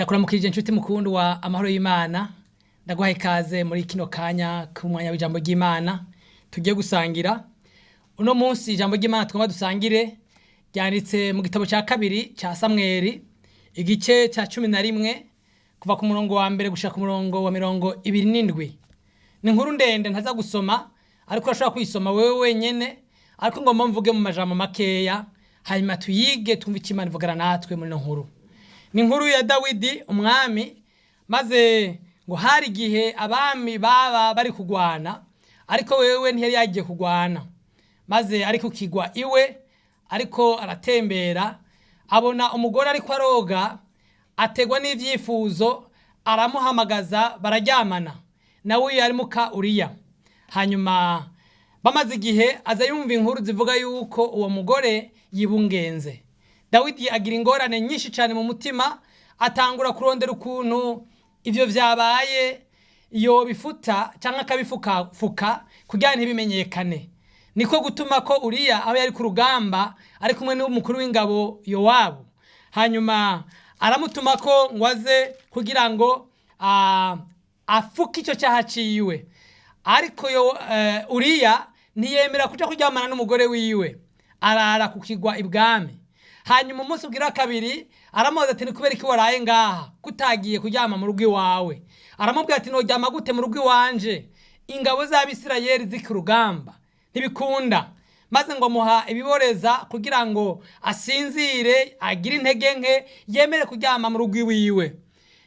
ndakuramukirije inshuti mukundu wa amahoro y'Imana ndaguhaye ikaze muri kino kanya kumwanya w'ijambo ry'Imana tugiye gusangira uno munsi ijambo ry'Imana twaba dusangire ryanditse mu gitabo cya kabiri cya Samweli igice cya 11 kuva ku murongo wa mbere gushika ku murongo wa 27 ni inkuru ndende ntaza gusoma ariko urashobora kuyisoma wewe wenyene ariko ngomba mvuge mu majambo makeya hanyuma tuyige tumve icyo Imana ivugana natwe muri no nkuru. Ni inkuru ya Dawidi umwami maze ngo hari igihe abami baba bari kugwana ariko wewe ntiyari yagiye kugwana maze ariko kigwa iwe ariko aratembera abona umugore ariko aroga ategwa n'ivyifuzo aramuhamagaza bararyamana nawe yari muka Uriya. Hanyuma bamaze igihe aza yumva inkuru zivuga yuko uwo mugore yibungenze. Dawidi agira ingorane nyinshi cyane mu mutima atangura kurondera ukuntu ivyo vyabaye iyo bifuta canke akabifuka kugira ntibimenyekane. Niko gutuma ko Uriya aho yari ku rugamba ari kumwe n'umukuru w'ingabo Yowabu. Hanyuma aramutuma ko ngwaze kugira ngo afuke icyo cyaha ciwe. Ariko Uriya ntiyemera kuja kuryamana n'umugore wiwe. Arara kukigwa ibwami. Hanyuma umunsi ugira kabiri aramubaza ati kubera iki waraye ngaha kutagiye kuryama mu rugo iwawe. Aramubwira ati noryama gute mu rugo iwanje ingabo z'Abisirayeli ziki rugamba ntibikunda. Maze ngo muha ibiboreza kugira ngo asinzire agire intege nke yemere kuryama mu rugo iwiwe.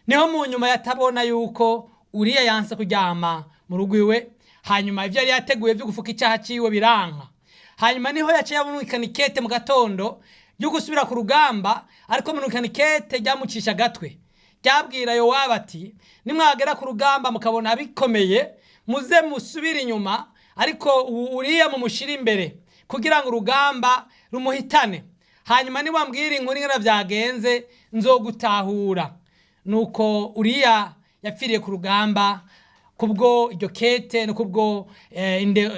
Niho mu nyuma yatabona yuko Uriya yanse kuryama mu rugo iwe. Hanyuma ivyo yari yateguye byo gufuka icyaha ciwe biranka. Hanyuma niho yaciye abonekana ikete mu gatondo yo gusubira ku rugamba ariko munukana ikete ryamucisha gatwe ryabwira Yowabu ati nimwagera ku rugamba mukabona bikomeye muze musubira inyuma ariko Uriya mumushira imbere kugira ngo urugamba rumuhitane. Hanyuma ni wambwira inkuru ngera vyagenze nzogutahura. Nuko Uriya yapfiriye ku rugamba kubwo iryo kete no kubwo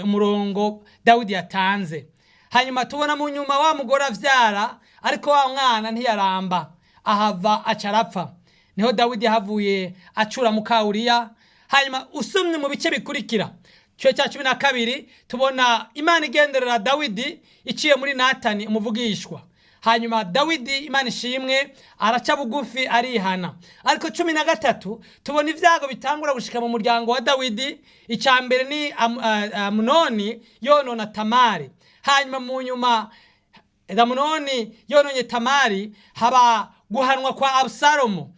umurongo Dawidi yatanze. Hanyuma tubona mu nyuma wa mugore avyara ariko wa mwana ntiyaramba ahava acarapfa. Niho Dawidi havuye acura muka Uriya. Hanyuma usomye mu bice bikurikira cyo cya 12 tubona Imana igenderera Dawidi iciye muri Natani umuvugishwa. Hanyuma Dawidi Imana ishimwe araca bugufi arihana. Ariko 13 tubona ivyago bitangura gushika mu muryango wa Dawidi. Icambere ni Amunoni yonona Tamari. Hanyuma mu nyuma Amunoni yononye Tamari haba guhanwa kwa Absalomu.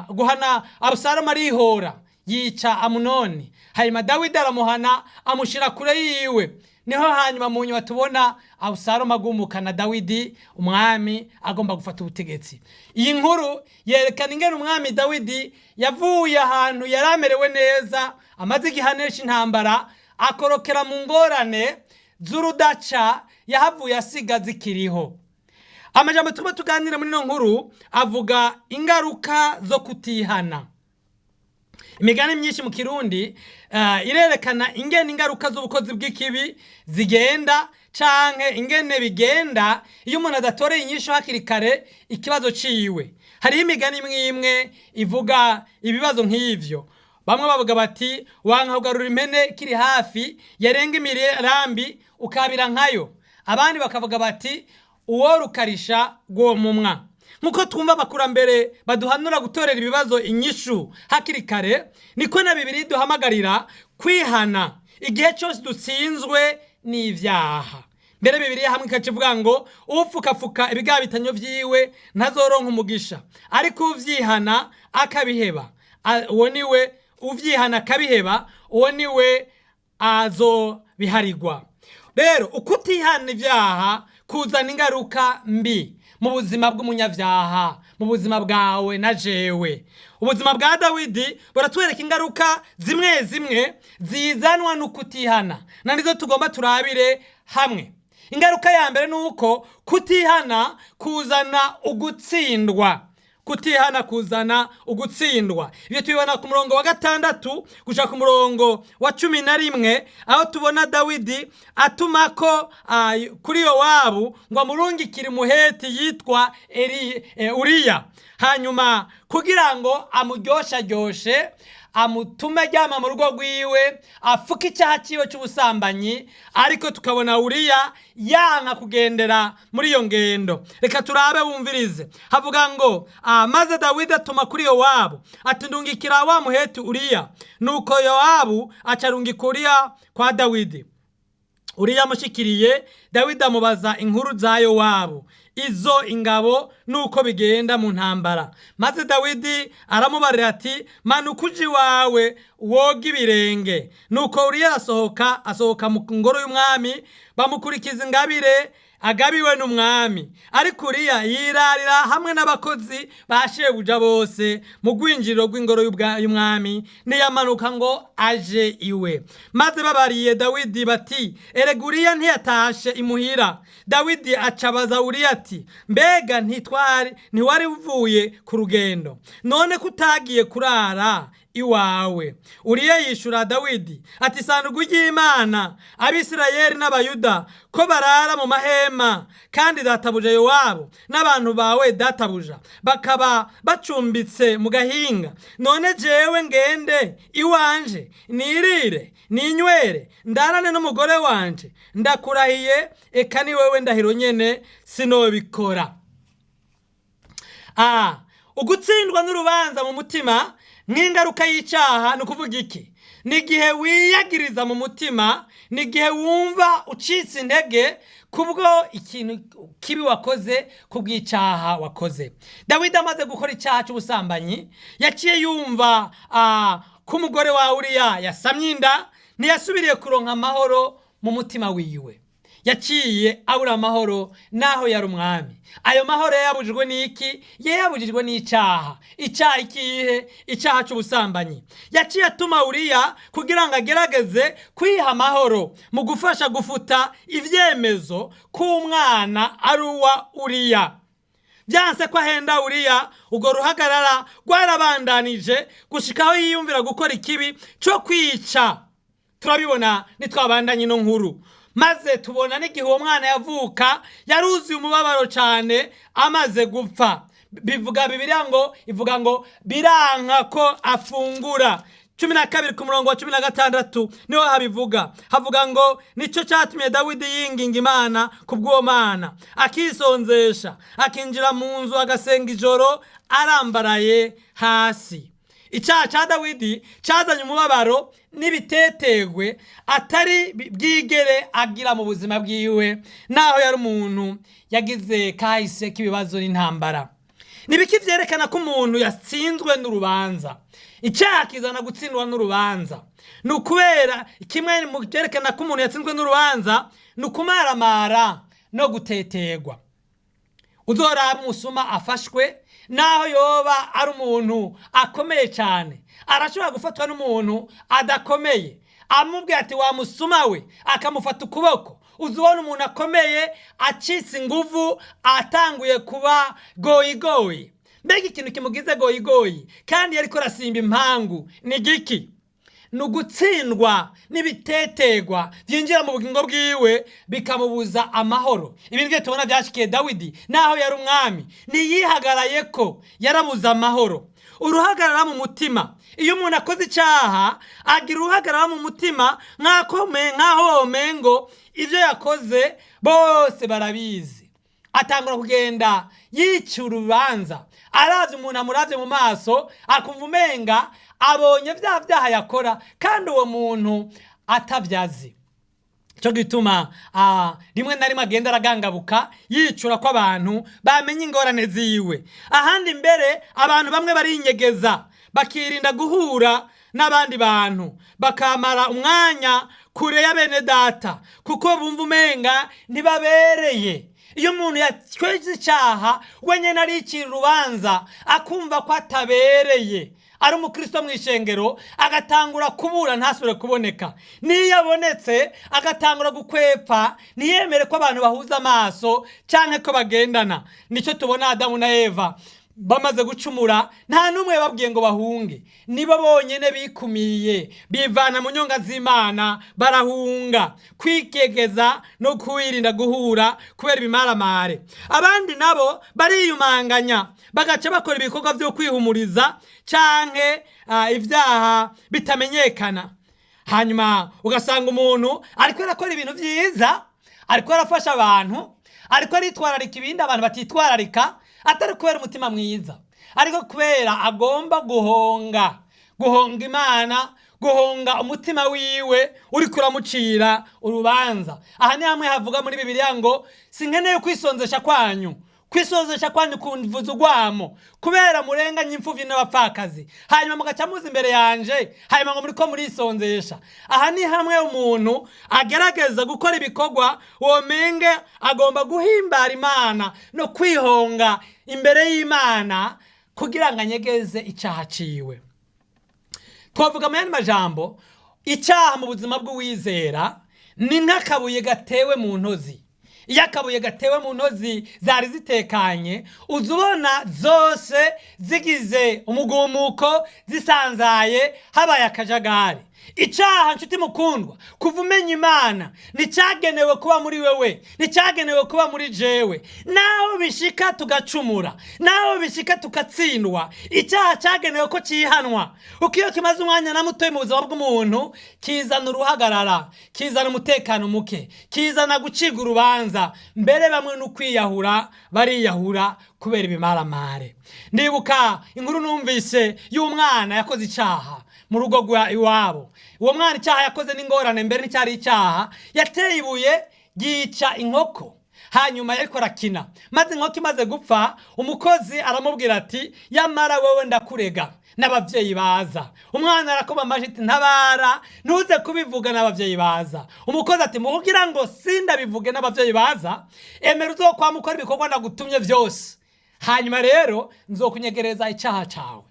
Guhana Absalomu arihora yica Amunoni. Hanyuma Dawidi aramuhana amushira kure yiwe. Niho hanyuma mu nyuma tubona Absalomu agumuka na Dawidi umwami agomba gufata ubutegetsi. Iyi nkuru yerekana ingene umwami Dawidi yavuye ahantu yaramerewe neza amaze igihanesha intambara akorokera mu ngorane z'urudaca yahavuye asiga zikiriho. Amajambo tuba tuganira muri no nkuru avuga ingaruka zo kutihana. Imigani myinshi mu Kirundi irerekana ingene ingaruka z'ubukozi bw'ikibi zigenda canke ingene bigenda iyo umuntu adatoreye inyisho hakiri kare ikibazo ciwe. Hari imigani imwe ivuga ibibazo nk'ivyo. Bamwe bavuga bati wanka kugarura impene kiri hafi yarenga imirambi ukabira nkayo. Abandi bakavuga bati uwo rukarisha gwo mumwa. Nkuko twumva abakurambere baduhanura gutorera ibibazo inyishu hakiri kare niko na Bibiliya duhamagarira kwihana igihe cyose dutsinzwe n'ivyaha. Mbere Bibiliya hamwe ikacivuga ngo ufukafuka ibigabitanyo vyiwe ntazoronka umugisha ariko uvyihana akabiheba uwo niwe uvyihana akabiheba uwo niwe azobiharigwa. Rero ukutihana ivyaha kuzana ingaruka mbi mu buzima bw'umunyavyaha mu buzima bwawe na jewe. Ubuzima bwa Dawidi buratwereka ingaruka zimwe zizanwa n'ukutihana na nizo tugomba turabire hamwe. Ingaruka ya mbere nuko kutihana kuzana ugutsindwa. kutihana kuzana ugutsindwa. Ibyo tubibona ku murongo wa 6 gushika ku murongo wa 11, aho tubona Dawidi atumako kuri Yowabu ngo amurungikire umuheti yitwa Uriya, hanyuma kugira ngo amuryoshye amutume ajyama mu rugo rwiwe afuka icyaha cyiwe cy'ubusambanyi, ariko tukabona Uriya yanka kugendera muri iyo ngendo. Reka turabe wumvirize. Havuga ngo maze Dawidi atuma kuri Yowabu ati ndungikira wa muheti Uriya. Nuko Yowabu acarungika Uriya kwa Dawidi. Uriya amushikiriye, Dawidi amubaza inkuru za Yowabu, izo ingabo nuko bigenda mu ntambara. Maze Dawidi aramubarira ati manuka uje iwawe woga ibirenge. Nuko Uriya asohoka mu ngoro y'umwami, bamukurikiza ingabire agabiwe n'umwami. Ariko Uriya yirarira hamwe n'abakozi ba shebuja bose mu rwinjiriro rw'ingoro y'umwami, ntiyamanuka ngo aje iwe. Maze babariye Dawidi bati erega Uriya ntiyatashe imuhira. Dawidi acabaza Uriya ati mbega ntiwari uvuye ku rugendo, none kutagiye kurara iwawe? Uriya yishura Dawidi ati isanduku ry'Imana Abisirayeli n'Abayuda ko barara mu mahema, kandi databuja Yowabu n'abantu bawe databuja bakaba bacumbitse mu gahinga. None jewe ngende iwanje nirire ninywere ndarane n'umugore wanje? Ndakurahiye eka ni wewe ndahiro nyene sinobikora. Ugutsindwa n'urubanza mu mutima nk'ingaruka y'icyaha ni ukuvuga iki? Ni igihe wiyagiriza mu mutima, ni igihe wumva ucitse intege kubwo ikintu kibi wakoze, kubw'icyaha wakoze. Dawidi amaze gukora icyaha cy'ubusambanyi yaciye yumva ko umugore wa Uriya yasamye inda, ntiyasubiriye kuronka amahoro mu mutima wiwe. Yaciye abura amahoro naho yari umwami. Ayo mahoro yabujijwe n'iki? Yabujijwe n'icyaha. Icyaha ikihe? Icyaha cy'ubusambanyi. Yaciye atuma Uriya kugira ngo agerageze kwiha amahoro mu gufasha gufuta ivyemezo k'umwana ari uwa Uriya. Byanse ko ahenda Uriya, ubwo ruhagarara rwarabandanije gushikaho yiyumvira gukora ikibi cyo kwica. Turabibona nitwabandanye ino nkuru. Maze tubona n'igihe uwo mwana yavuka yaruzuye umubabaro cyane amaze gupfa. Bibiliya ivuga ngo biranka ko afungura. 12 ku murongo wa 16 niho habivuga. Havuga ngo nico cyatumye Dawidi yinginga Imana kubw'uwo mwana, akisonzesha, akinjira mu nzu agasenga ijoro arambaraye hasi. Icyaha cya Dawidi cyazanye umubabaro n'ibitetegwe atari bwigere agira mu buzima bwiwe, naho yari umuntu yagize kahise k'ibibazo n'intambara. Nibiki vyerekana ko umuntu yatsinzwe n'urubanza? Icyaha kizana gutsindwa n'urubanza. Ni ukubera kimwe mu vyerekana ko umuntu yatsinzwe n'urubanza ni ukumaramara no gutetegwa. Uzoraba umusuma afashwe, naho yoba ari umuntu akomeye cyane, arashobora gufatwa n'umuntu adakomeye, amubwira ati wa musuma we, akamufata ukuboko. Uzubona umuntu akomeye acitse inguvu, atanguye kuba goyigoyi. Mbega ikintu kimugize goyigoyi kandi yariko arasimba impangu ni giki? Ni ugutsindwa n'ibitetegwa byinjira mu bugingo bwiwe bikamubuza amahoro. Ibintu byo tubona byashikiye Dawidi naho yari umwami, niyihagaraye ko yarabuze amahoro. Uruhagarara mu mutima. Iyo umuntu akoze icyaha agira uruhagarara mu mutima nk'aho mengo ibyo yakoze bose barabizi. Atangura kugenda yica urubanza, aravye umuntu amuravye mu maso akumva umenga abonye vya vyaha yakora kandi uwo muntu atavyazi. Cyo gituma rimwe na rimwe agenda aragangabuka yicura ko abantu bamenye ingorane ziwe. Ahandi mbere abantu bamwe barinyegeza bakirinda guhura n'abandi bantu, bakamara umwanya kure ya bene data kuko bumva umenga ntibabereye. Iyo umuntu yakoze icyaha wenyine aricira urubanza akumva ko atabereye, ari umukristo mw'ishengero agatangura kubura ntasubire kuboneka, niyo abonetse agatangura gukwepa, ntiyemere ko abantu bahuza amaso canke ko bagendana. Nico tubona Adamu na Eva bamaze gucumura nta n'umwe babwiye ngo bahunge, nibo bonyene bikumiye bivana mu nyonga z'Imana barahunga kwigegeza no kwirinda guhura kubera ibimaramare. Abandi nabo bariyumanganya bagaca bakora ibikorwa byo kwihumuriza canke ivyaha bitamenyekana, hanyuma ugasanga umuntu ariko arakora ibintu vyiza, ariko arafasha abantu, ariko aritwararika ibindi abantu batitwararika, atari kubera umutima mwiza, ariko kubera agomba guhonga Imana, guhonga umutima wiwe uri kuramucira urubanza. Aha ni hamwe havuga muri Bibiliya ngo sinkeneye kwisonzesha kwanyu kumvuza urwamo kubera murenganya imfuvyi n'abapfakazi, hanyuma mugaca muza imbere yanje, hanyuma ngo muriko murisonzesha. Aha ni hamwe umuntu agerageza gukora ibikorwa womenge agomba guhimbara Imana no kwihonga imbere y'Imana kugira ngo anyegeze icaha ciwe. Twavuga mu yandi majambo, icaha mu buzima bw'uwizera ni nk'akabuye gatewe mu ntozi. Iyo akabuye gatewe mu ntozi zari zitekanye, uzubona zose zigize umugumuko, zisanzaye, habaye akajagari. Icaha nshuti mukundwa, kuva umenya Imana nticagenewe kuba muri wewe, nticagenewe kuba muri jewe. Naho bishika tugacumura, naho bishika tugatsindwa, icaha cagenewe ko cihanwa. Uko iyo kimaze umwanya na muto mu buzima bw'umuntu, kizana uruhagarara, kizana umutekano muke, kizana guciga urubanza, mbere bamwe no kwiyahura, bariyahura kubera ibimaramare. Ndibuka inkuru numvise y'umwana yakoze icaha mu rugo rwa iwabo. Uwo mwana icyaha yakoze n'ingorane, mbere n'icyari icyaha, yateye ibuye yica inkoko, hanyuma yariko arakina, maze inkoko imaze gupfa, umukozi aramubwira ati yamara wewe ndakurega n'abavyeyi baza. Umwana arakoma amashi ati ntabara, ntuze kubivuga n'abavyeyi baza. Umukozi ati mugira ngo sindabivuge n'abavyeyi baza, emera uzokwama ukora ibikorwa ndagutumye vyose, hanyuma rero nzokunyegereza icyaha cawe.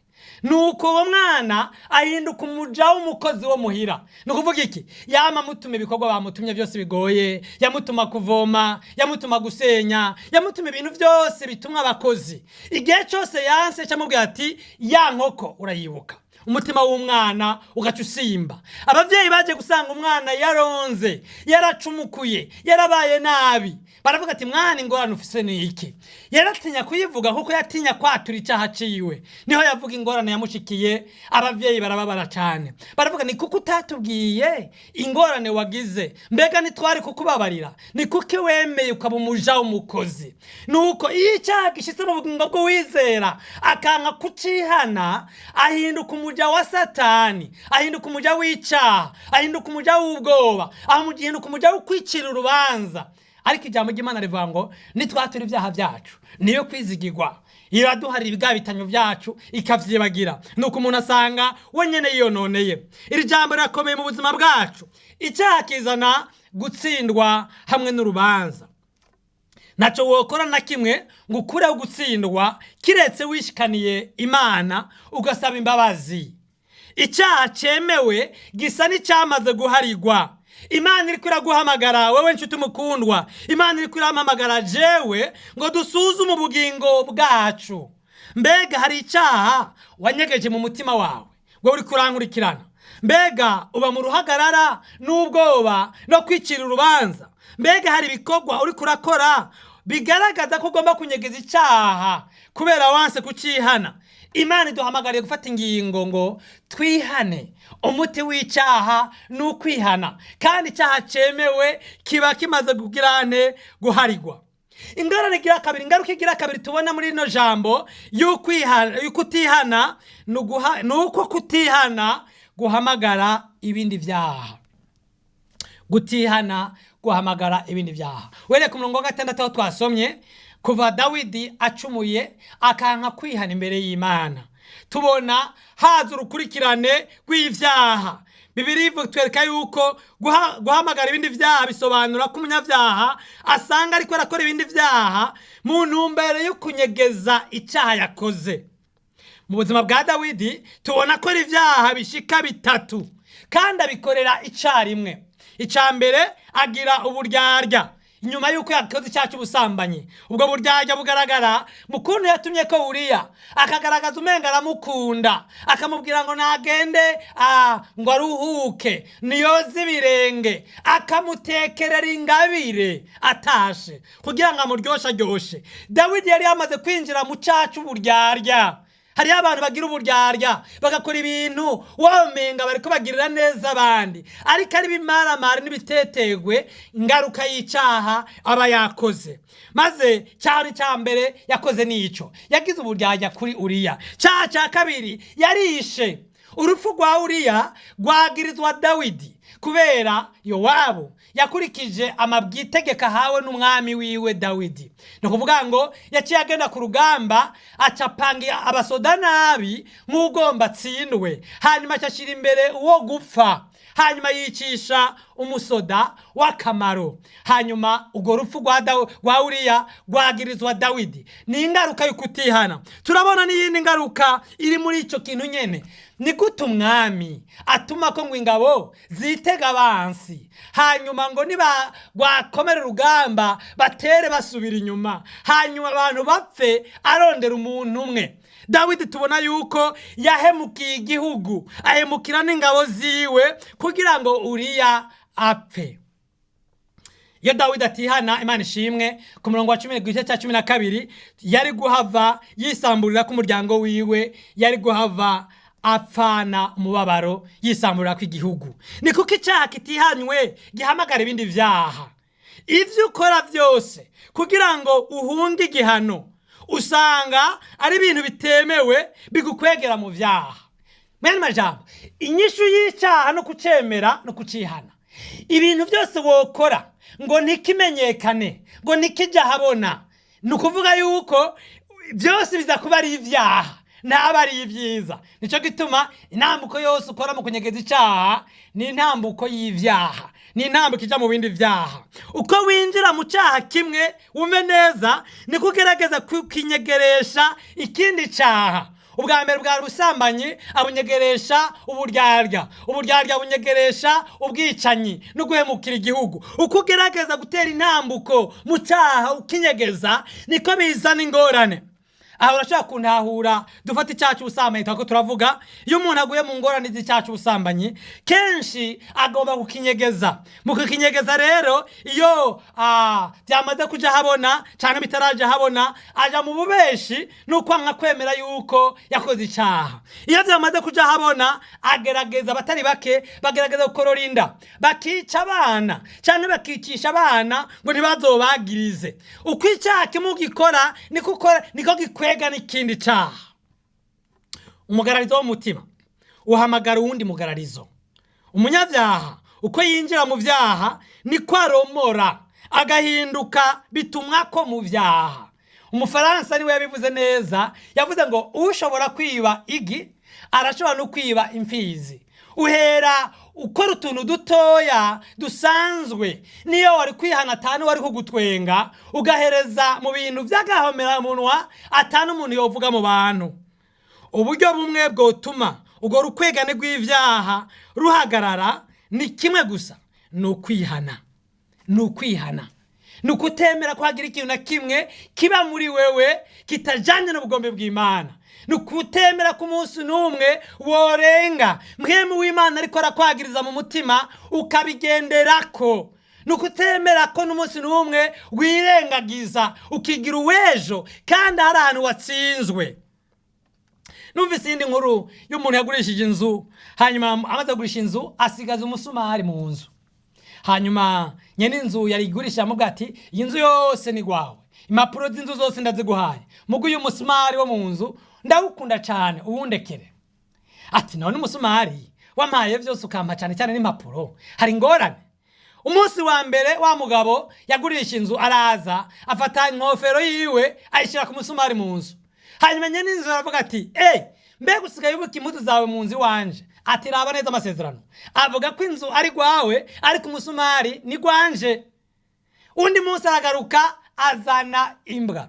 Nuko uwo mwana ahinduka umuja w'umukozi wo muhira. Nukuvuga iki? Yama mutuma ibikorwa bamutumye byose bigoye, yamutuma kuvoma, yamutuma gusenya, yamutuma ibintu byose bitumwa abakozi. Igihe cyose yanse cyamubwira ati ya nkoko urayibuka. Umutima w'umwana ugaca usimba. Abavyeyi baje gusanga umwana yaronze, yaracumukuye, yarabaye nabi. Baravuga ati mwana ingorane ufise ni iki? Yaratinya kuyivuga kuko yatinya kwatura icaha ciwe. Niho yavuga ingorane yamushikiye, abavyeyi barababara cyane. Baravuga ni kuko utatubwiye ingorane wagize, mbega nitwari kukubabarira, ni kuko wemeye ukaba umuja w'umukozi. Nuko iyo icyaha gishitse mu bugingo bw'uwizera akanka kucihana, ahinduka umuja wa Satani, ahinduka umuja w'icaha, ahinduka umuja w'ubwoba, ahinduka umuja wo kwicira urubanza. Ariko ijambo ry'Imana rivuga ngo nitwatura ibyaha byacu niyo kwizigirwa, iraduharira ibigabitanyo byacu ikavyibagira. Nuko umuntu asanga we nyene yiyononeye. Iri jambo rirakomeye mu buzima bwacu. Icyaha kizana gutsindwa hamwe n'urubanza. Naco wokora na kimwe ngo ukureho gutsindwa kiretse wishikaniye Imana ugasaba imbabazi. Icyaha cemewe gisa n'icyamaze guharirwa. Imana iriko iraguhamagara wewe nshuti mukundwa, Imana iriko irahamagara jewe ngo dusuzume ubugingo bwacu. Mbega hari icyaha wanyegeje mu mutima wawe ngo uri kurankurikirana? Mbega uba mu ruhagarara n'ubwoba no kwicira urubanza? Mbega hari ibikorwa uri kurakora bigaragaza ko ugomba kunyegeza icyaha kubera wanse kucihana? Imana iduhamagariye gufata ingingo ngo twihane. Umuti w'icyaha ni ukwihana, kandi icyaha cemewe kiba kimaze kugirane guharirwa. Ingorane igira kabiri, ingaruka igira kabiri tubona muri rino jambo y'ukutihana nuko kutihana guhamagara ibindi vyaha. Gutihana guhamagara ibindi vyaha. Were ku murongo wa 6 aho twasomye kuva Dawidi acumuye akanka kwihana imbere y'Imana, tubona haza urukurikirane rw'ivyaha. Bibiliya itwereka yuko guhamagara ibindi vyaha bisobanura ko umunyavyaha asanga ariko arakora ibindi vyaha mu ntumbero yo kunyegeza icyaha yakoze. Mu buzima bwa Dawidi tubona ko ivyaha bishika bitatu kandi abikorera icarimwe. Icambere agira uburyarya. nyuma y'uko yakoze icyaha cy'ubusambanyi. Ubwo buryarya bugaragara mu kuntu yatumye ko Uriya akagaragaza umenga aramukunda, akamubwira ngo nagende ngo aruhuke niyoze ibirenge, akamutekerera ingabire atashe kugira ngo amuryoshye. Dawidi yari yamaze kwinjira mu cyaha cy'uburyarya. Hariho abantu bagira uburyarya bagakora ibintu wamenga bariko bagirira neza abandi, ariko ari bimaramare n'ibitetegwe ingaruka y'icyaha aba yakoze. Maze cyari cya mbere yakoze nico, yagize uburyarya kuri Uriya. Cyaha cya kabiri yarishe. Urupfu rwa Uriya rwagirizwa Dawidi kubera Yowabu yakurikije amabwitegeko ahawe n'umwami wiwe Dawidi. No kuvuga ngo yaciye agenda ku rugamba acapanga abasoda nabi nk'ugomba atsindwe, hanyuma acashira imbere uwo gupfa, hanyuma yicisha umusoda w'akamaro. Hanyuma urwo rupfu rwa Uriya rwagirizwa Dawidi. Ni ingaruka yo kutihana. Turabona n'iyindi ngaruka iri muri ico kintu nyene. Ni gute umwami atuma ko ngo ingabo zitega abansi, hanyuma ngo niba rwakomera urugamba batere basubira inyuma, hanyuma abantu bapfe arondera umuntu umwe. Dawidi tubona yuko yahemukiye igihugu, ahemukira n'ingabo ziwe kugira ngo Uriya apfe. Iyo Dawidi atihana, Imana ishimwe, ku murongo wa 10:12 yari guhava yisamburira ku muryango wiwe, yari guhava apfana umubabaro yisamburira ku igihugu. Ni kuko icyaha kitihanywe gihamagara ibindi vyaha. Ivyo ukora byose kugira ngo uhunge igihano, usanga ari ibintu bitemewe bigukwegera mu vyaha. Mwene majambo, inyishu y'icyaha no kucemera no kucihana. Ibintu byose wokora ngo ntikimenyekane, ngo nikijya habona, ni ukuvuga yuko byose biza kuba ari ivyaha, ntaba ari ibyiza. Nico gituma intambuko yose ukora mu kunyegeza icyaha ni intambuko y'ivyaha, ni intambuko ija mu bindi vyaha. Uko winjira mu cyaha kimwe ume neza, ni kugerageza kukinyegeresha ikindi cyaha. Ubwa mbere bwa ubusambanyi abunyegeresha uburyarya, uburyarya bunyegeresha ubwicanyi no guhemukira igihugu. Uko ugerageza gutera intambuko mu cyaha ukinyegeza, niko bizana ingorane. Aho urashaka kuntahura, dufata icyaha cy'ubusambanyi twako turavuga. Iyo umuntu aguye mu ngorane z'icyaha cy'ubusambanyi, kenshi agomba kukinyegeza. Mu kukinyegeza rero, iyo byamaze kuja habona cyane bitaraje habona, aja mu bubeshi nuko anka kwemera yuko yakoze icyaha. Iyo byamaze kuja habona, agerageza, batari bake bagerageza gukorora inda, bakica abana cyane, bakicisha abana ngo ntibazobagirize. Uko icyaha kimugikora niko gikwega n'ikindi cyaha. Umugararizo w'umutima uhamagara uwundi mugararizo. Umunyabyaha uko yinjira mu vyaha niko aromora, agahinduka bitumwa ko mu vyaha. Umufaransa niwe yabivuze neza, yavuze ngo ushobora kwiba igi arashobora no kwiba imfizi. Uhera ukora utuntu dutoya dusanzwe, niyo wari kwihana atanu wari kugutwenga, ugahereza mu bintu by'agahomera munwa atanu umuntu yovuga mu bantu. Uburyo bumwe bwotuma ubwo rukwegane rw'ivyaha ruhagarara ni kimwe gusa, ni ukwihana. Ni ukutemera ko hagira ikintu na kimwe kiba muri wewe kitajanye n'ubugombe bw'Imana. Ni ukutemera ku munsi n'umwe worenga mwemu w'Imana ariko arakwagiriza mu mutima ukabigenderako. Ni ukutemera ko n'umunsi n'umwe wirengagiza ukigira uwejo kandi hari ahantu watsinzwe. Numvise iyindi nkuru y'umuntu yagurishije inzu, hanyuma amaze kugurisha inzu asigaza umusumari mu nzu. Hanyuma nyene inzu yari igurisha amuga ati, iyi nzu yose ni gwawe, impapuro z'inzu zose ndaziguhaye, mugu uyu musumari wo mu nzu ndawukunda cyane, uwundekere. Ati none umusumari wampaye byose ukampa cyane cyane n'impapuro, hari ingorane? Umunsi wa mbere wa mugabo yagurisha inzu araza, afata inkofero yiwe ayishira ku musumari mu nzu. Hanyuma nyene inzu aravuga ati, mbega usigaye ubuka impuzu zawe mu nzu wanje? Ati raba neza amasezerano, avuga ko inzu ari gwawe ariko umusumari ni gwanje. Undi munsi aragaruka azana imbwa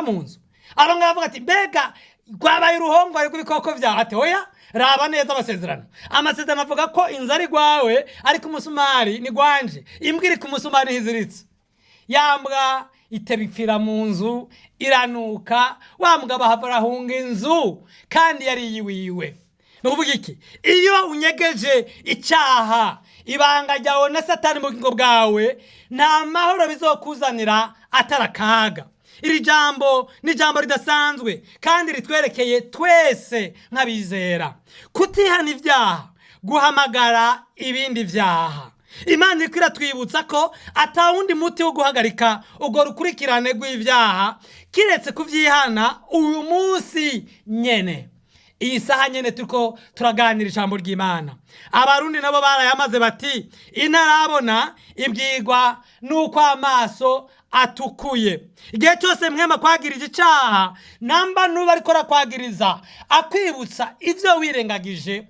mu nzu. Aronga avuga ati, mbega rwabaye uruhongore rw'ibikoko vyawe. Ati oya, raba neza amasezerano avuga ko inzu ari rwawe, ariko umusumari ni gwanje. Imbwa iri ku musumari ntiziritse. Ya mbwa iteba ipfira mu nzu, iranuka, wa mugabo ahava arahunga inzu kandi yari yiwiwe. Ni ukuvuga iki? Iyo unyegeje icyaha, ibanga ryawe na Satani mu bugingo bwawe, nta mahoro bizokuzanira atari akaga. Iri jambo ni jambo ridasanzwe kandi ritwerekeye twese nk'abizera. Kutihana ibyaha guhamagara ibindi vyaha. Imana iriko iratwibutsa ko atawundi muti wo guhagarika ubwo rukurikirane rw'ivyaha kiretse kuvyihana uyu munsi nyene. Iyi saha nyene turiko turaganira ijambo ry'Imana. Abarundi nabo barayamaze bati intarabona ibwirwa nuko amaso atukuye. Igihe cyose mwema kwagirije icaha, namba nuba ariko rakwagiriza akwibutsa ivyo wirengagije,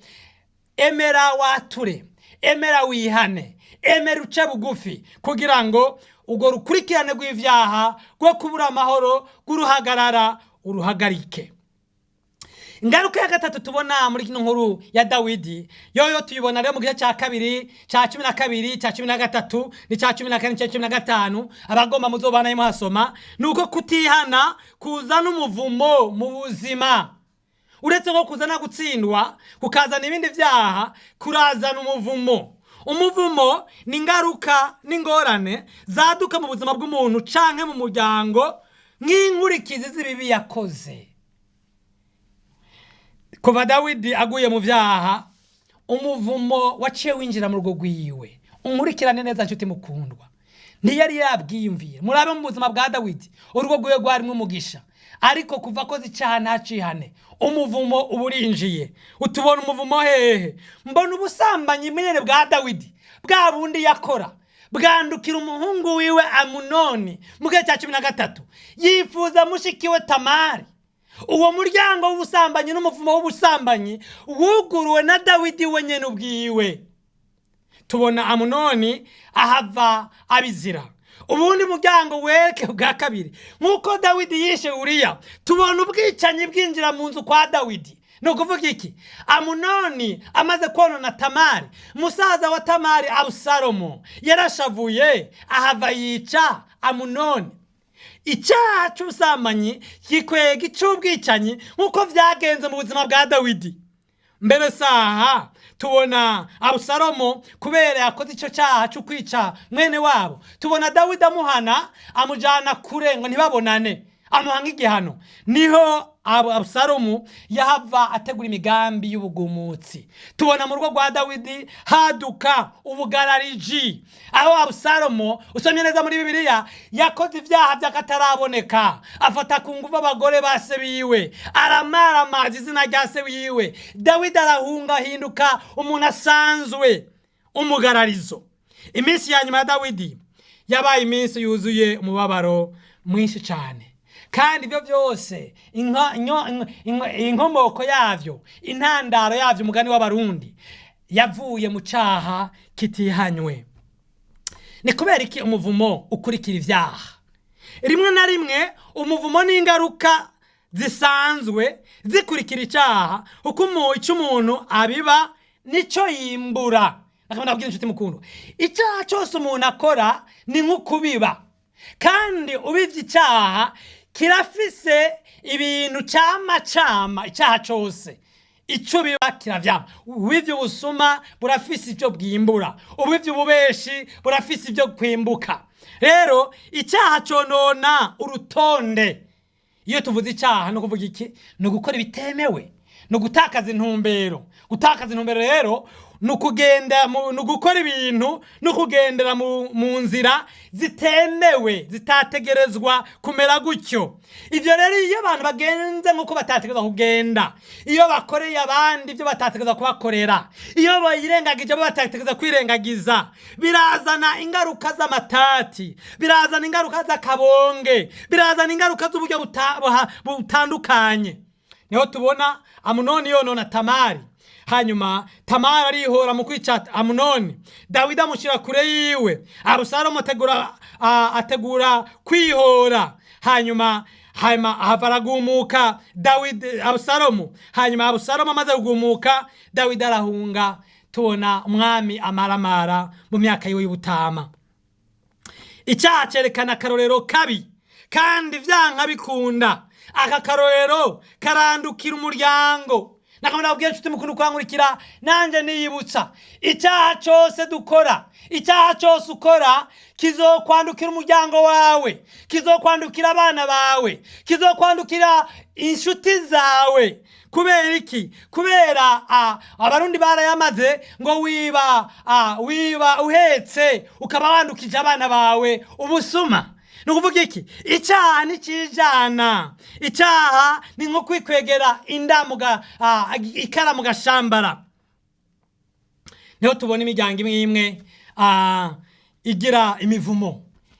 emera wature, emera wihane, emera uce bugufi kugira ngo ubwo rukurikirane rw'ivyaha rwo kubura amahoro guruhagarara uruhagarike. Ingaruka ya gatatu tubona muri kino nkuru ya Dawidi, yoyo tuyibona rero mu gice cya kabiri, cya 12, cya 13, ni cya 14, cya 15, abagomba muzobana muhasoma, nuko kutihana kuzana umuvumo mu buzima. Uretse ko kuzana gutsindwa, kukazana ibindi vyaha, kurazana umuvumo. Umuvumo ni ingaruka n'ingorane zaduka mu buzima bw'umuntu canke mu muryango nk'inkurikizi z'ibibi yakoze. Kuva Dawidi aguye mu vyaha, umuvumo waciye winjira mu rugo rwiwe. Unkurikirane neza nshuti mukundwa, ntiyari yabwiyumvira. Murabe mu buzima bwa Dawidi, urugo rwiwe rwarimwe umugisha, ariko kuva akoze icaha ntacihane, umuvumo uburinjiye. Utubona umuvumo hehe? Mbona ubusambanyi nyene bwa Dawidi, bwa bundi yakora, bwandukira umuhungu wiwe Amunoni mu gihe cya 13, yifuza mushikiwe Tamari. Uwo muryango w'ubusambanyi n'umuvumo w'ubusambanyi wuguruwe na Dawidi wenyene ubwiwe. Tubona Amunoni ahava abizira. Ubundi muryango weke bwa kabiri, nkuko Dawidi yishe Uriya, tubona ubwicanyi bwinjira mu nzu kwa Dawidi. No kuvuga iki? Amunoni amaze konona Tamari, musaza wa Tamari Abusalomo, yarashavuye ahava yica Amunoni. Icyaha cy'ubusambanyi kikwega ic'ubwicanyi nkuko vyagenze mu buzima bwa Dawidi. Mbere saha tubona Abusalomo kubera yakoze ico cyaha cyo kwica mwene wabo, tubona Dawidi amuhana, amujana kure ngo ntibabonane, amuhanga igihano. Niho Abusalomu yahava ategura imigambi y'ubugumutsi. Tubona mu rugo rwa Dawidi haduka ubugarariji, aho Abusalomu usomye neza muri Bibiliya yakoze ivyaha by'akataraboneka, afata ku nguvu abagore ba se biwe, aramaramaza izina rya se wiwe. Dawidi arahunga, ahinduka umuntu asanzwe, umugararizo. Iminsi ya nyuma ya Dawidi yabaye iminsi yuzuye umubabaro mwinshi cyane, kandi ibyo byose inkomoko yavyo, intandaro yavyo, umugani w'abarundi, yavuye mu caha kitihanywe. Ni kubera iki umuvumo ukurikira ivyaha? Rimwe na rimwe umuvumo n'ingaruka zisanzwe zikurikira icaha, uko icyo umuntu abiba nico yimbura. Nakamana abwira inshuti mukundwa, icyaha cyose umuntu akora ni nk'ukubiba, kandi ubivye icaha kirafise ibintu cama. Icyaha cyose ico biba kiravyama. Ubivye ubusuma burafise icyo bwimbura, ubivye ububeshi burafise ibyo kwimbuka. Rero icyaha conona urutonde. Iyo tuvuze icyaha no kuvuga iki? No gukora ibitemewe, no gutakaza intumbero. Gutakaza intumbero rero nukugenda nugukora ibintu, nukugendera mu nzira zitemewe, zitategerezwa kumera gutyo. Ivyo rero iyo abantu bagenze nkuko batategerezwa kugenda, iyo bakoreye abandi ibyo batategerezwa kubakorera, iyo bayirengagije abo batategerezwa kwirengagiza, birazana ingaruka z'amatati, birazana ingaruka z'akabonge, birazana ingaruka z'uburyo butandukanye. Niho tubona Amunoni yonona Tamari, hanyuma Tamari arihora mu kwica Amunoni. Dawidi amushira kure yiwe, Abusalomu ategura kwihora, hanyuma hanyuma ahava aragumuka Abusalomu. Hanyuma Abusalomu amaze kugumuka, Dawidi arahunga. Tubona umwami amaramara mu myaka yiwe y'ubutama. Icyaha cerekana akarorero kabi kandi vyanka bikunda. Aka karorero karandukira umuryango. Nakamana ubwiye nshuti mukuru kwankurikira, nanje niyibutsa icyaha cyose dukora, icyaha cyose ukora kizokwandukira umuryango wawe, kizokwandukira abana bawe, kizokwandukira inshuti zawe. Kubera iki? Kubera abarundi barayamaze ngo wiba uhetse ukaba wandukije abana bawe ubusuma. Nukuvuga iki? Icyaha nikijana. Icyaha ni nko kwikwegera indamuga ikara mu gashambara. Niho tubona imiryango imwe imwe igira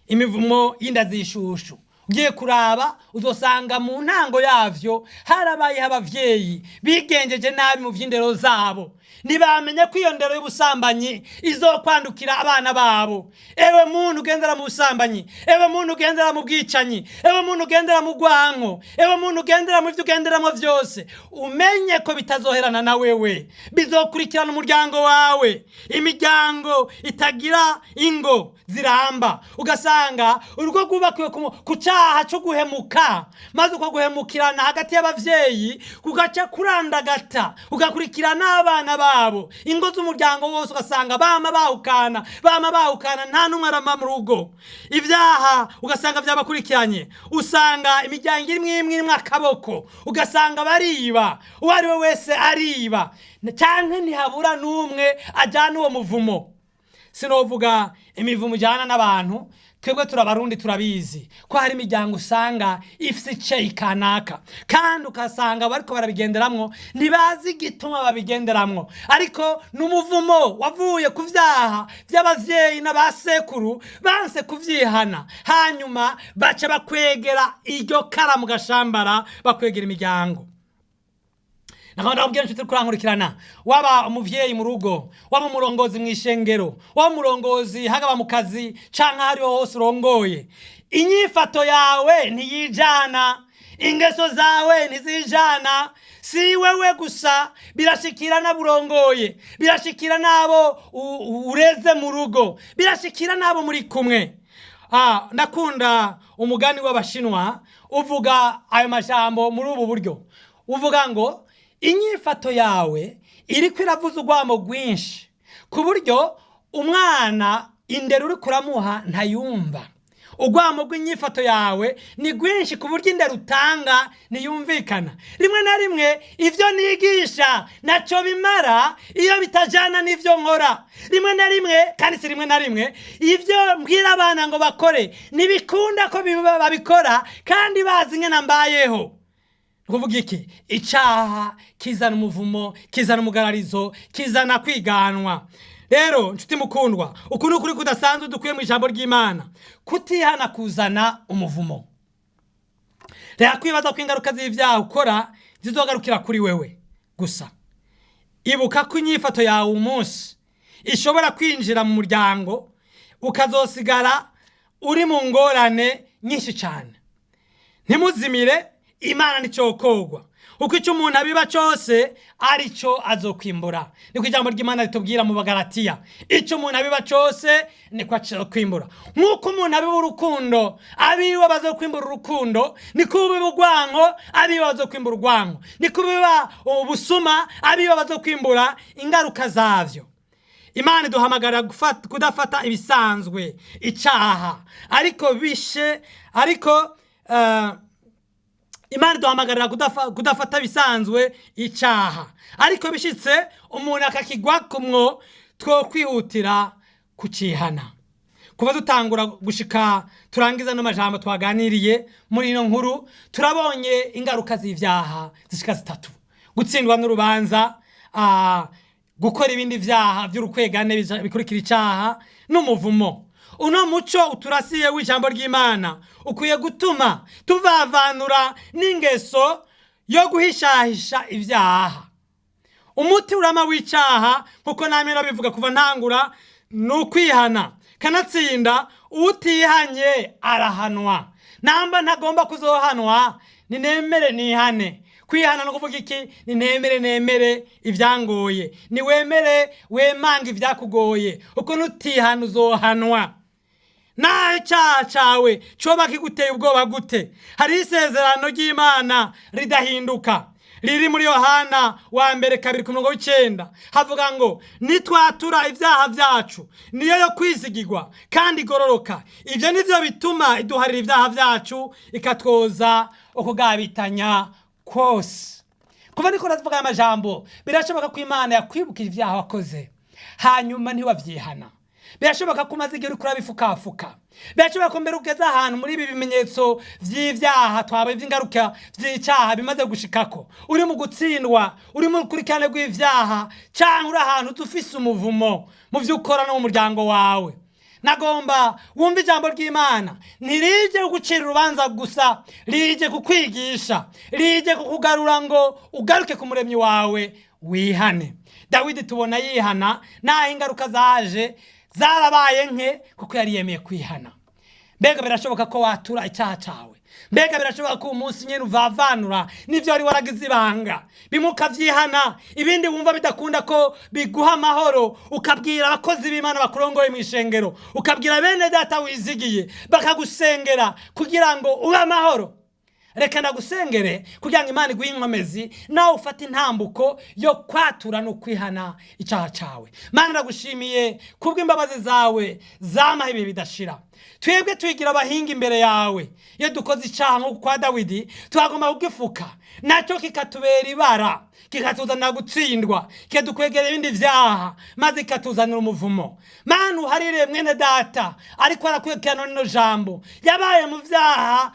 imivumo y'indazishushu. Ugiye kuraba uzosanga mu ntango yavyo harabaye abavyeyi bigenjeje nabi mu vy'indero zabo. Ntibamenye ko iyo ndero y'ubusambanyi izokwandukira abana babo. Ewe muntu ugendera mu busambanyi, ewe muntu ugendera mu bwicanyi, ewe muntu ugendera mu gwanko, ewe muntu ugendera mu vy'ugenderamo vyose, umenye ko bitazoherana na wewe, bizokurikirana umuryango wawe. Imiryango itagira ingo ziramba, ugasanga urugo rwubakiwe ku cyaha cyo guhemuka, maze uko guhemukirana hagati y'abavyeyi kugaca kurandagata, ugakurikirana abana babo. Ingo z'umuryango wose ugasanga bama bahukana nta numwe arama mu rugo. Ivyaha ugasanga vyabakurikiranye, usanga imiryango imwe akaboko, ugasanga bariba, uwari we wese ariba, canke ntihabura n'umwe ajana uwo muvumo. Sinovuga imivumo ijana n'abantu, twebwe turabarundi turabizi ko hari imiryango usanga ifise iceyi kanaka, kandi ukasanga bariko barabigenderamwo ntibazi igituma babigenderamwo, ariko n'umuvumo wavuye ku vyaha vy'abavyeyi n'abasekuru banse kuvyihana, hanyuma baca bakwegera iryo kara mu gashambara, bakwegera imiryango. Nakanda ubwiye nshuti kurankurikirana, waba umuvyeyi mu rugo, waba umurongozi mw'ishengero, waba umurongozi hagaba mu kazi canke hariho hose urongoye, inyifato yawe ntiyijana, ingeso zawe ntizijana. Si wewe gusa, birashikira n'aburongoye, birashikira n'abo ureze mu rugo, birashikira n'abo muri kumwe. Nakunda umugani w'Abashinwa uvuga ayo majambo muri ubu buryo, uvuga ngo inyifato yawe iriko iravuza urwamo rwinshi ku buryo umwana indero uri kuramuha ntayumva. Urwamo rw'inyifato yawe ni rwinshi ku buryo indero utanga ntiyumvikana. Rimwe na rimwe ivyo nigisha naco bimara iyo bitajana n'ivyo nkora. Rimwe na rimwe, kandi si rimwe na rimwe, ivyo mbwira abana ngo bakore ntibikunda ko babikora kandi bazi ngene mbayeho. Kuvuga iki? Icyaha kizana umuvumo, kizana umugararizo, kizana kwiganwa. Rero nshuti mukundwa, ukuntu kuri kudasanzwe dukwiye mu ijambo ry'Imana, kutihana kuzana umuvumo. Reka kwibaza ko ingaruka z'ivyaha ukora zizogarukira kuri wewe gusa. Ibuka ko inyifato yawe umunsi ishobora kwinjira mu muryango, ukazosigara uri mu ngorane nyinshi cyane. Ntimuzimire, Imana nicokogwa. Uko icyo umuntu abiba cyose arico azokwimbura. Niko ijambo ry'Imana ritubwira mu Bagalatiya. Icyo umuntu abiba cyose niko azokwimbura. Nkuko umuntu abiba urukundo, abiwe bazokwimbura urukundo, niko ubiba urwanko, abiwe bazokwimbura urwanko. Niko ubiba ubusuma, abiwe bazokwimbura ingaruka zavyo. Imana iduhamagara kudafata ibisanzwe icyaha, Imana iduhamagarira kudafata bisanzwe icyaha, ariko bishitse umuntu akakigwa kumwo, two kwihutira kucihana. Kuva dutangura gushika turangiza n'amajambo twaganiriye muri ino nkuru, turabonye ingaruka z'ivyaha zishika 3: gutsindwa n'urubanza, gukora ibindi vyaha by'urukwegane bikurikira icyaha, n'umuvumo. Uno muco uturasiye w'ijambo ry'Imana ukwiye gutuma tuvavanura n'ingeso yo guhishahisha ivyaha. Umuti urama w'icyaha, kuko namwe bivuga kuva ntangura, n'ukwihana, kanatsinda utihanye arahanwa. Namba ntagomba kuzohanwa, ninemere nihane. Kwihana no kuvuga iki? Nemere ivyangoye. Ni wemere wemanga ivyakugoye. Uko nutihana uzohanwa. Nahe icyaha cawe coba kiguteye ubwoba gute? Hari isezerano ry'Imana ridahinduka riri muri Yohana wa mbere 2:9 havuga ngo nitwatura ivyaha vyacu niyo yo kwizigirwa kandi igororoka. Ivyo nivyo bituma iduharira ivyaha vyacu ikatwoza ukugabitanya kwose. Kuva niko navuga amajambo, birashoboka ko Imana yakwibukira ivyaha wakoze hanyuma ntiwavyihana. Birashoboka ko umaze igihe uriko urabifukafuka. Birashoboka ko mbere ugeze ahantu muri ibi bimenyetso vy'ivyaha twabaye vy'ingaruka vy'icyaha bimaze gushikako. Uri mu gutsindwa, uri mu kurikirane rw'ivyaha, canke uri ahantu ufise umuvumo mu vy'ukora no mu muryango wawe. Nagomba wumva ijambo ry'Imana ntirije kugucira urubanza gusa, rije kukwigisha, rije kukugarura ngo ugaruke ku muremyi wawe wihane. Dawidi tubona yihana naho ingaruka zaje zarabaye nke kuko yari yemeye kwihana. Mbega birashoboka ko watura icyaha cawe. Mbega birashoboka ko umunsi nyene uvavanura n'ivyo wari waragize ibanga bimuka vyihana, ibindi wumva bidakunda ko biguha amahoro, ukabwira abakozi b'Imana bakurongoye mu ishengero, ukabwira bene data wizigiye bakagusengera kugira ngo ube amahoro. Reka ndagusengere kugira ngo Imana iguhe inkomezi nawe ufate intambuko yo kwatura no kwihana icyaha cawe. Mana ndagushimiye kubw'imbabazi zawe zamahe ibihe bidashira. Twebwe twigira abahinga imbere yawe. Iyo dukoze icyaha nko kwa Dawidi twagomba kugifuka, nacyo kikatubera ibara, kikatuzanira gutsindwa, kikadukwegera ibindi vyaha, maze kikatuzanira umuvumo. Mana uharire mwene data ariko arakwekana n'ino jambo yabaye mu vyaha